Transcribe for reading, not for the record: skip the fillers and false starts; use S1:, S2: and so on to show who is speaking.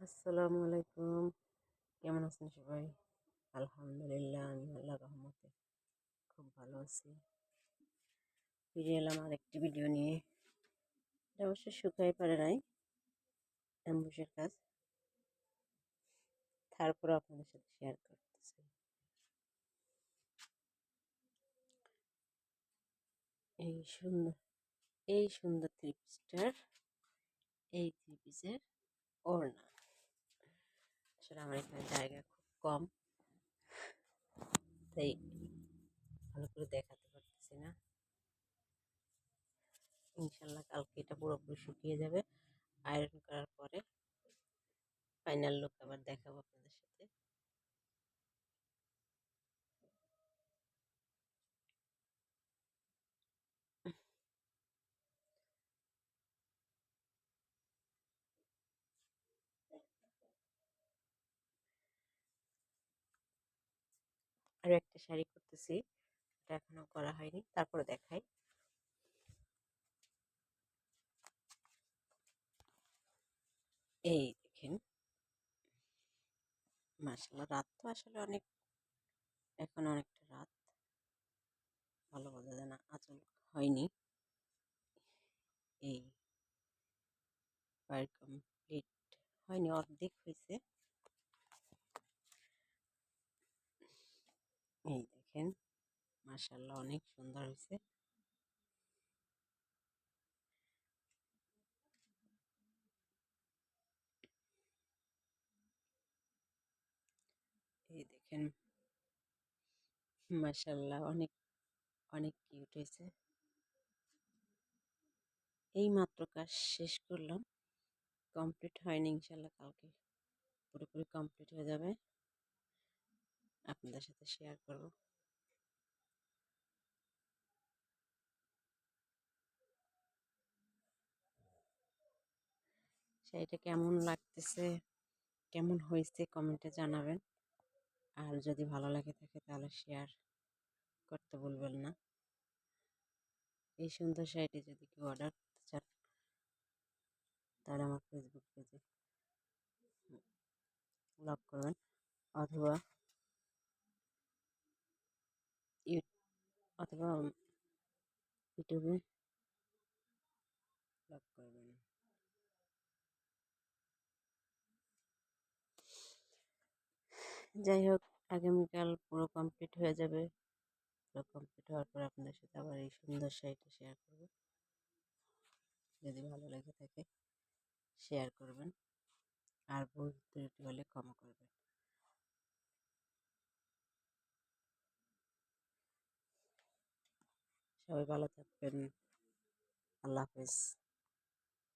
S1: আসসালামু আলাইকুম। কেমন আছেন সবাই? আলহামদুলিল্লাহ, আমি আল্লাহর রহমতে খুব ভালো আছি। ফিরে এলাম আরেকটি ভিডিও নিয়ে। এটা অবশ্য শুকাই পারে নাই, অ্যাম্বুসের কাজ, তারপর আপনাদের সাথে শেয়ার করতেছি। এই সুন্দর এই সুন্দর থ্রি পিসটার এই থ্রি পিসের ওড়না। আসলে আমার এখানে জায়গা খুব কম, তাই ভালো করে দেখাতে পারতেছি না। ইনশাল্লাহ কালকে এটা পুরোপুরি শুকিয়ে যাবে। আয়রন করার পরে ফাইনাল লুক আবার দেখাবো আপনাদের সাথে। আরো একটা শাড়ি করতেছি, এটা এখনো করা হয়নি, তারপরে দেখাই। এই দেখেন, মাশাআল্লাহ, রাত তো আসলে অনেক, এখন অনেকটা রাত, ভালো বোঝা যায় না, আঁচল হয়নি। এই পায়ের কমপ্লিট হয়নি, অর্ধেক হয়েছে। এই দেখেন, মাশাআল্লাহ, অনেক সুন্দর হয়েছে। এই দেখেন, মাশাআল্লাহ, অনেক অনেক কিউট হয়েছে। এই মাত্র কাজ শেষ করলাম, কমপ্লিট হয়নি, ইনশাল্লাহ কালকে পুরোপুরি কমপ্লিট হয়ে যাবে, আপনাদের সাথে শেয়ার করব। শাড়িটা কেমন লাগতেছে, কেমন হয়েছে কমেন্টে জানাবেন। আর যদি ভালো লাগে থাকে তাহলে শেয়ার করতে ভুলবেন না। এই সুন্দর শাড়িটি যদি কেউ অর্ডার করতে চান তাহলে আমার ফেসবুক পেজে ব্লগ করবেন, অথবা অথবা ইউটিউবে ব্লগ করবেন। যাই হোক, আগামীকাল পুরো কমপ্লিট হয়ে যাবে। পুরো কমপ্লিট হওয়ার পর আপনাদের সাথে আবার এই সুন্দর শাড়িটা শেয়ার করব। যদি ভালো লেগে থাকে শেয়ার করবেন, আর ভুল ত্রুটি হলে ক্ষমা করবেন। সবাই ভালো থাকবেন। আল্লাহ হাফেজ।